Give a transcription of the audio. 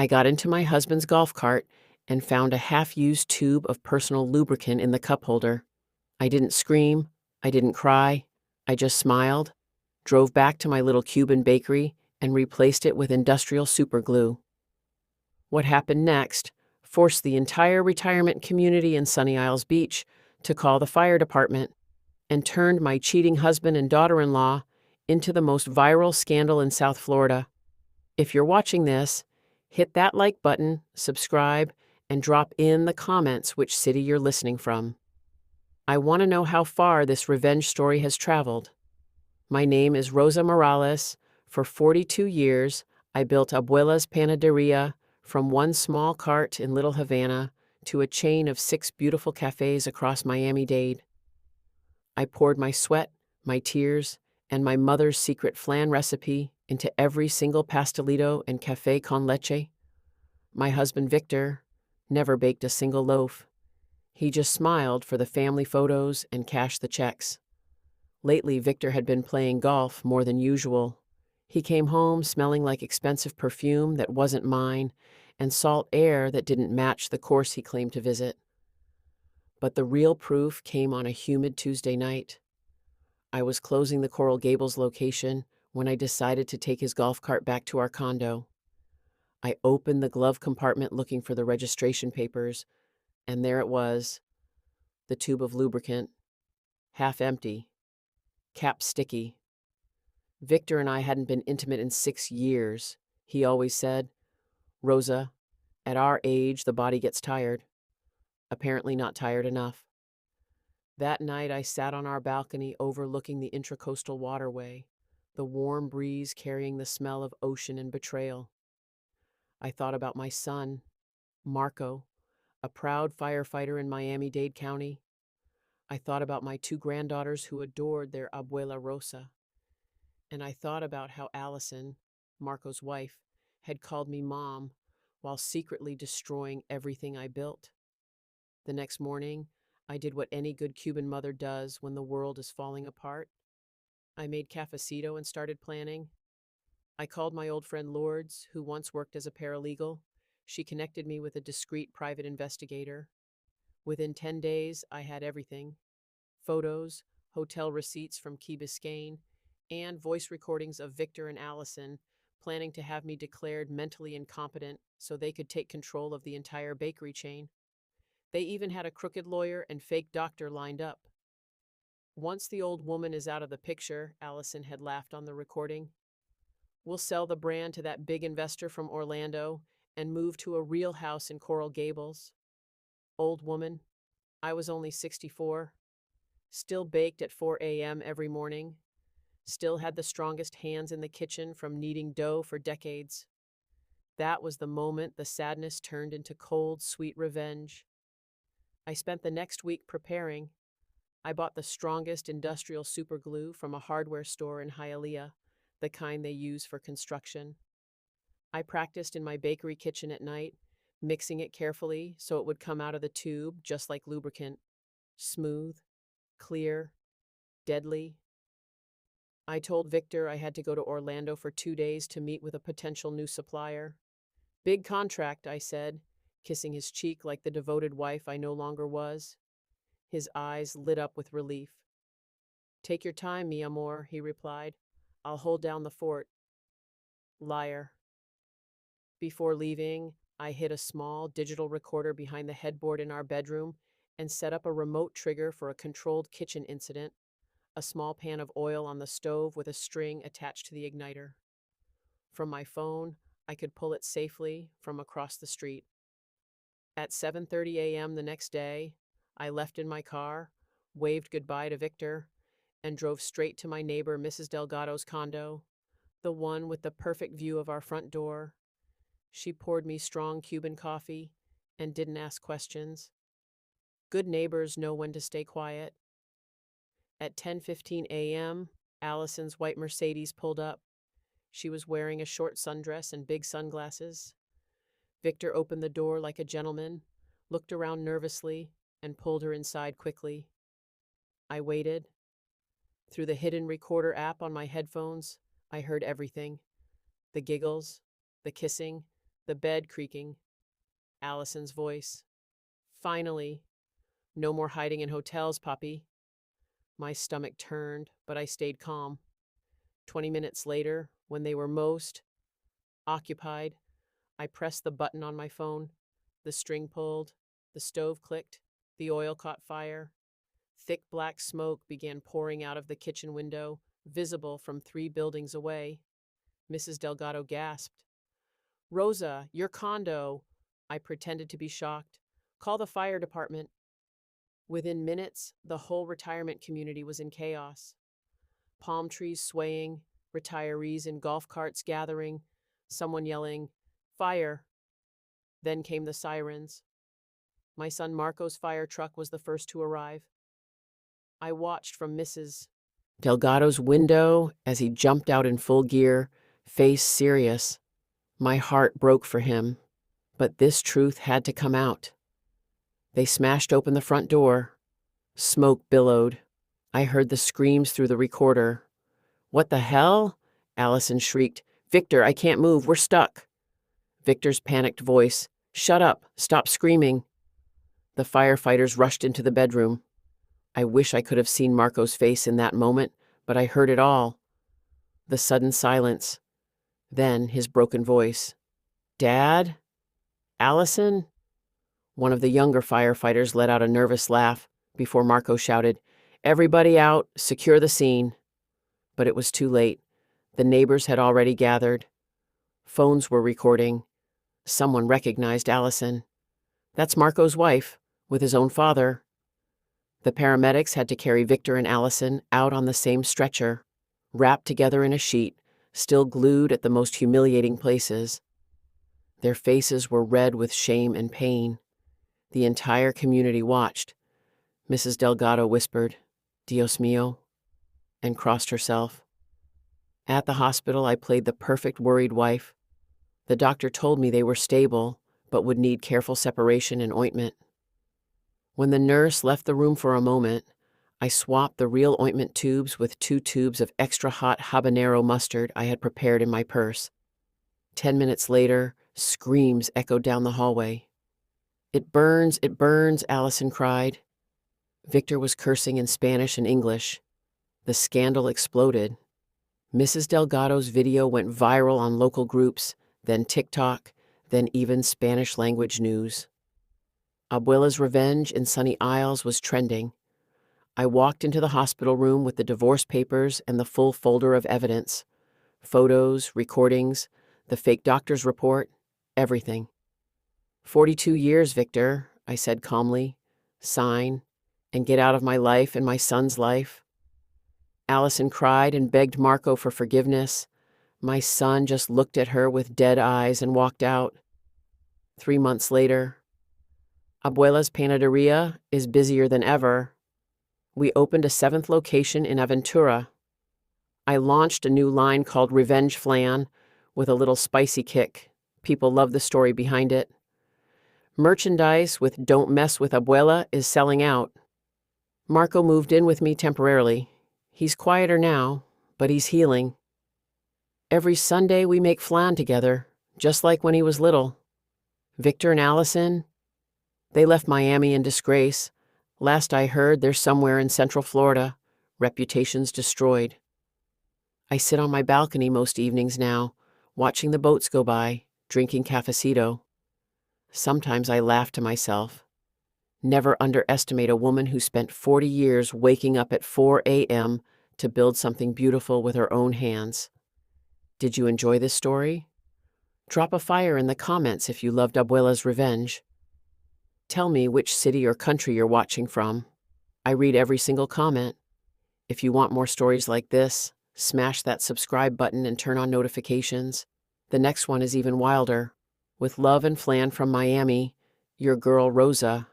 I got into my husband's golf cart and found a half-used tube of personal lubricant in the cup holder. I didn't scream. I didn't cry. I just smiled, drove back to my little Cuban bakery, and replaced it with industrial superglue. What happened next forced the entire retirement community in Sunny Isles Beach to call the fire department and turned my cheating husband and daughter-in-law into the most viral scandal in South Florida. If you're watching this, hit that like button, subscribe, and drop in the comments which city you're listening from. I want to know how far this revenge story has traveled. My name is Rosa Morales. For 42 years, I built Abuela's Panaderia from one small cart in Little Havana to a chain of 6 beautiful cafes across Miami-Dade. I poured my sweat, my tears, and my mother's secret flan recipe into every single pastelito and café con leche. My husband Victor never baked a single loaf. He just smiled for the family photos and cashed the checks. Lately, Victor had been playing golf more than usual. He came home smelling like expensive perfume that wasn't mine and salt air that didn't match the course he claimed to visit. But the real proof came on a humid Tuesday night. I was closing the Coral Gables location when I decided to take his golf cart back to our condo. I opened the glove compartment looking for the registration papers, and there it was, the tube of lubricant, half empty, cap sticky. Victor and I hadn't been intimate in 6 years. He always said, "Rosa, at our age, the body gets tired." Apparently not tired enough. That night, I sat on our balcony overlooking the intracoastal waterway, the warm breeze carrying the smell of ocean and betrayal. I thought about my son, Marco, a proud firefighter in Miami-Dade County. I thought about my 2 granddaughters who adored their Abuela Rosa. And I thought about how Allison, Marco's wife, had called me mom while secretly destroying everything I built. The next morning, I did what any good Cuban mother does when the world is falling apart. I made cafecito and started planning. I called my old friend Lourdes, who once worked as a paralegal. She connected me with a discreet private investigator. Within 10 days, I had everything: photos, hotel receipts from Key Biscayne, and voice recordings of Victor and Allison planning to have me declared mentally incompetent so they could take control of the entire bakery chain. They even had a crooked lawyer and fake doctor lined up. "Once the old woman is out of the picture," Allison had laughed on the recording, "we'll sell the brand to that big investor from Orlando and move to a real house in Coral Gables." Old woman, I was only 64, still baked at 4 a.m. every morning, still had the strongest hands in the kitchen from kneading dough for decades. That was the moment the sadness turned into cold, sweet revenge. I spent the next week preparing. I bought the strongest industrial superglue from a hardware store in Hialeah, the kind they use for construction. I practiced in my bakery kitchen at night, mixing it carefully so it would come out of the tube just like lubricant. Smooth, clear, deadly. I told Victor I had to go to Orlando for 2 days to meet with a potential new supplier. "Big contract," I said, kissing his cheek like the devoted wife I no longer was. His eyes lit up with relief. "Take your time, mi amor," he replied. "I'll hold down the fort." Liar. Before leaving, I hid a small digital recorder behind the headboard in our bedroom and set up a remote trigger for a controlled kitchen incident, a small pan of oil on the stove with a string attached to the igniter. From my phone, I could pull it safely from across the street. At 7:30 a.m. the next day, I left in my car, waved goodbye to Victor, and drove straight to my neighbor Mrs. Delgado's condo, the one with the perfect view of our front door. She poured me strong Cuban coffee and didn't ask questions. Good neighbors know when to stay quiet. At 10:15 a.m., Allison's white Mercedes pulled up. She was wearing a short sundress and big sunglasses. Victor opened the door like a gentleman, looked around nervously, and pulled her inside quickly. I waited. Through the hidden recorder app on my headphones, I heard everything: the giggles, the kissing, the bed creaking. Allison's voice. Finally. No more hiding in hotels, puppy. My stomach turned, but I stayed calm. 20 minutes later, when they were most occupied, I pressed the button on my phone. The string pulled, the stove clicked, the oil caught fire. Thick black smoke began pouring out of the kitchen window, visible from 3 buildings away. Mrs. Delgado gasped. Rosa, your condo. I pretended to be shocked. Call the fire department. Within minutes, the whole retirement community was in chaos. Palm trees swaying, retirees in golf carts gathering, someone yelling, fire. Then came the sirens. My son Marco's fire truck was the first to arrive. I watched from Mrs. Delgado's window as he jumped out in full gear, face serious. My heart broke for him, but this truth had to come out. They smashed open the front door. Smoke billowed. I heard the screams through the recorder. What the hell? Allison shrieked. Victor, I can't move. We're stuck. Victor's panicked voice. Shut up. Stop screaming. The firefighters rushed into the bedroom. I wish I could have seen Marco's face in that moment, but I heard it all. The sudden silence. Then his broken voice. Dad? Allison? One of the younger firefighters let out a nervous laugh before Marco shouted, Everybody out, secure the scene. But it was too late. The neighbors had already gathered. Phones were recording. Someone recognized Allison. That's Marco's wife, with his own father. The paramedics had to carry Victor and Allison out on the same stretcher, wrapped together in a sheet, still glued at the most humiliating places. Their faces were red with shame and pain. The entire community watched. Mrs. Delgado whispered, Dios mío, and crossed herself. At the hospital, I played the perfect worried wife. The doctor told me they were stable, but would need careful separation and ointment. When the nurse left the room for a moment, I swapped the real ointment tubes with 2 tubes of extra hot habanero mustard I had prepared in my purse. 10 minutes later, screams echoed down the hallway. It burns, Allison cried. Victor was cursing in Spanish and English. The scandal exploded. Mrs. Delgado's video went viral on local groups, then TikTok, then even Spanish-language news. Abuela's revenge in Sunny Isles was trending. I walked into the hospital room with the divorce papers and the full folder of evidence. Photos, recordings, the fake doctor's report, everything. 42 years, Victor, I said calmly. Sign, and get out of my life and my son's life. Allison cried and begged Marco for forgiveness. My son just looked at her with dead eyes and walked out. 3 months later, Abuela's panaderia is busier than ever. We opened a 7th location in Aventura. I launched a new line called Revenge Flan with a little spicy kick. People love the story behind it. Merchandise with Don't Mess with Abuela is selling out. Marco moved in with me temporarily. He's quieter now, but he's healing. Every Sunday we make flan together, just like when he was little. Victor and Allison, they left Miami in disgrace. Last I heard, they're somewhere in Central Florida, reputations destroyed. I sit on my balcony most evenings now, watching the boats go by, drinking cafecito. Sometimes I laugh to myself. Never underestimate a woman who spent 40 years waking up at 4 a.m. to build something beautiful with her own hands. Did you enjoy this story? Drop a fire in the comments if you loved Abuela's revenge. Tell me which city or country you're watching from. I read every single comment. If you want more stories like this, smash that subscribe button and turn on notifications. The next one is even wilder. With love and flan from Miami, your girl Rosa.